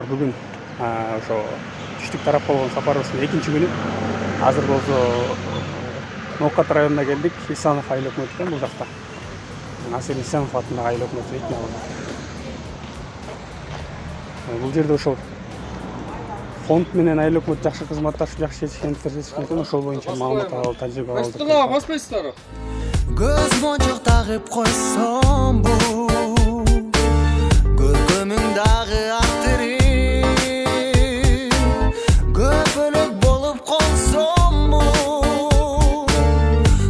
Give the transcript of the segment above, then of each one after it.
бүгүн ошо түштүк тарап болгон сапарыбыздын экинчи күнү. Азыр болсо Ноокат районуна келдик. Исанов айыл өкмөтүнөн бул жакта. Насир Исанов атындагы айыл өкмөтү дейт мага. Бул жерде ошол фонд менен айыл өкмөт жакшы кызматташып, жакшы чечишкен, ошол боюнча маалымат алып, тажрыйба алдык. Астына баспайсыздар. Göz boncuk tağıp koysam bu Görkümündagi aktirin Köpülük bolup kolsam bu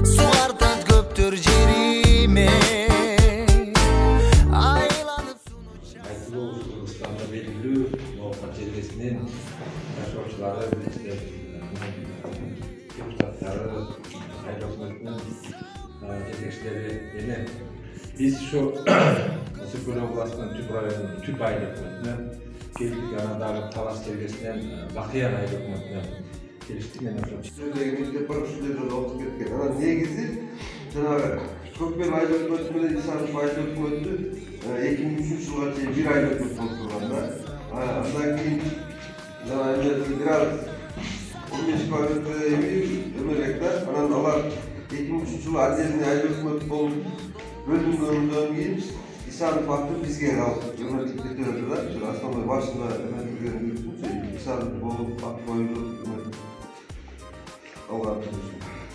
Sugartat köptür jerime Aylanıp sunu Айтылуу Кыргызстанда белгилүү Ноокат жергесинин жашоочулары, депутаттары, айыл өкмөтүнүн жетекчилери эне биз ушу Ысык-Көл областынын Түп районунун Түп айыл өкмөтүнө келдик, ана дагы Талас жергесинен Бакыяр айыл өкмөтүнө келиштик. Мен ошо Сөйлегенде бір ушулерден окуп кеткен. Анан негизи жанагы Көкбел айыл өкмөтү менен Исанов айыл өкмөтү 2003 жылга чейин бир айыл өкмөт болуп турган да. Андан кийин жанагы бир аз эмелек да. Анан алар 2003 жылы отдельный айыл өкмөт болуп бөлүнгөндөн кийин Исанов аты бизге калды. Журналистик кетип да. Основной башында эметилген Исанов болуп ат коюлду.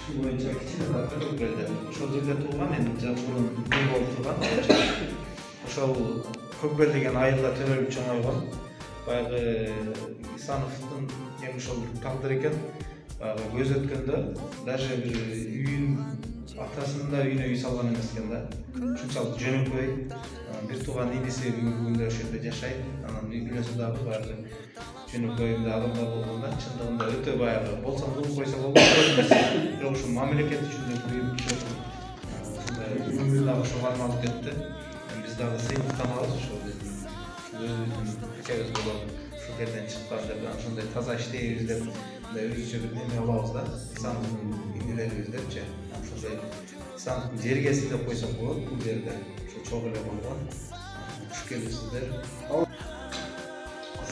Şu boyunca kichkina Көкбелде. Ошол жерде туулган, эми жакшырын бир болуп турган. Ошол Көкбел деген айылда төрөлүп чоңойгон. Баягы Исановдун эми ошол тагдыр экен. Баягы көз өткөндө даже бир үйүн атасынын да үйүнө үй салган эмес экен да. Ушунчалык жөнөкөй бир тууган иниси бүгүндө ошол жерде жашайт. Анан үйлөсү дагы баягы жөнөкөй адамдар болгондо чындыгында өтө баягы болсо болуп койсо болот эмес. Бирок ушу мамлекет үчүн деп буюп ушундай өмүр дагы ошого арналып кетти. Биз дагы сыймыктан алабыз ошол өзүбүздүн пикебиз болот. Ушул жерден чыккан деп ошондой таза иштейбиз деп өзүчө бир неме алабыз да. Исановдун инелерибиз депчи. Ошондой Исановдун жергеси деп койсок болот бул жерде. Ошо чоң эле болгон. Куш келипсиздер.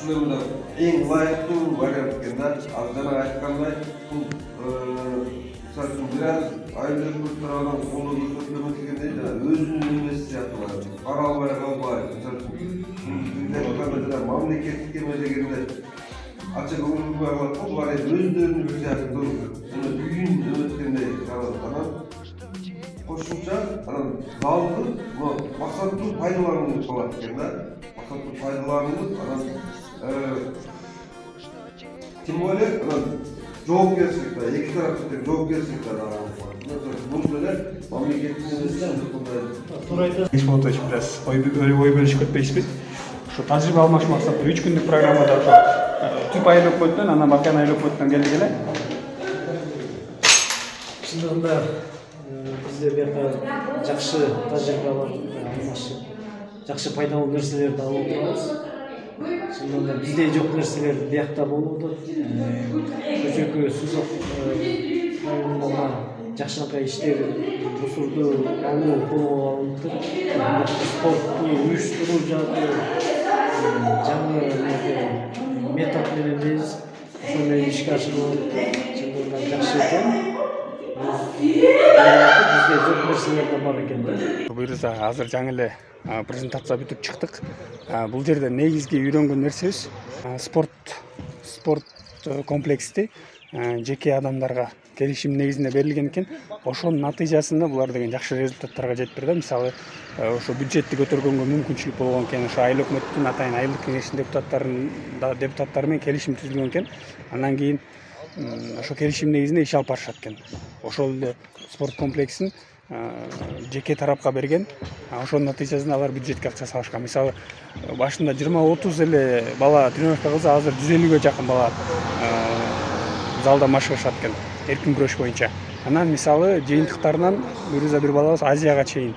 Ушуларда эң ылайыктуу вариант экен да. Ал жана айткандай, бул мисалы үчүн бир аз айыл өкмөттөрүнүн колу көтөрүлгөндө жана өзүнүн эмеси сыяктуу кара албай калбай, мисалы үчүн мамлекеттик эме дегенде ачык көңүлгө алат болуп бар өздөрүнүн сыяктуу үйүн өткөндөй калат. Анан кошумча анан залды максаттуу пайдаланууга болот экен да. Максаттуу пайдаланууп анан тем более жоопкерчилик да, эки тараптуу тең жоопкерчилик да. Бул деле мамлекеттин эмесинен туура айтасыз. Исмотович biraz ой бөлүшүп кетпейсизби? Ошо тажрыйба алмаш максатта 3 күндүк программада ошо Түп айыл өкмөтүнөн, анан Бакыяр айыл өкмөтүнөн келдик эле. Чындыгында бизде бияка жакшы тажрыйбалар алмашып, жакшы пайдалуу нерселерди алып отурабыз. Чындыгында бизде жок нерселер биякта болууда. Көчөкү Сузак районунда жакшынакай иштер бусурду алуу колго алынып, спортту уюштуруу жагы жаңы метод менен биз ошондой ишке ашырып чындыгында жакшы экен. Бизде жок нерселер да бар экен да. Буюрса азыр жаңы эле презентация бүтүп чыктык. Бул жерде негизги үйрөнгөн нерсебиз спорт комплексти жеке адамдарга келишим негизинде берилген экен. Ошонун натыйжасында булар деген жакшы результаттарга жетип берди. Мисалы, ошо бюджетти көтөргөнгө мүмкүнчүлүк болгон экен. Ошо айыл өкмөттүн атайын айылдык кеңештин депутаттары менен келишим түзүлгөн экен. Андан кийин ошо келишим негизинде иш алып барышат экен. Ошол эле спорт комплексин жеке тарапка берген. Ошонун натыйжасында алар бюджетке акча салышкан. Мисалы, башында 20-30 эле бала тренировка кылса, азыр 150ге жакын бала залда машыгышат экен. Эркин күрөш боюнча. Анан мисалы жыйынтыктарынан бир балабыз Азияга чейин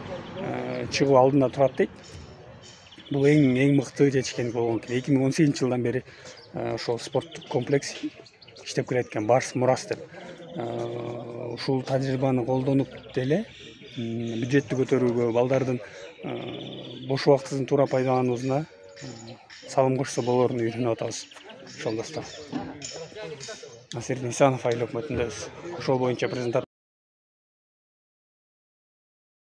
чыгуу алдында турат дейт. Бул эң мыкты жетишкендик болгон экен. 2018 жылдан бери ошол спорттук комплекс иштеп келет экен. Барс Мурас деп. Ушул тажрыйбаны колдонуп деле бюджетти көтөрүүгө, балдардын бош убактысын туура пайдалануусуна салым кошсо болоорун үйрөнүп атабыз. Ошол достор. Насирдин Исанов айыл өкмөтүндөбүз. Ошол боюнча презентация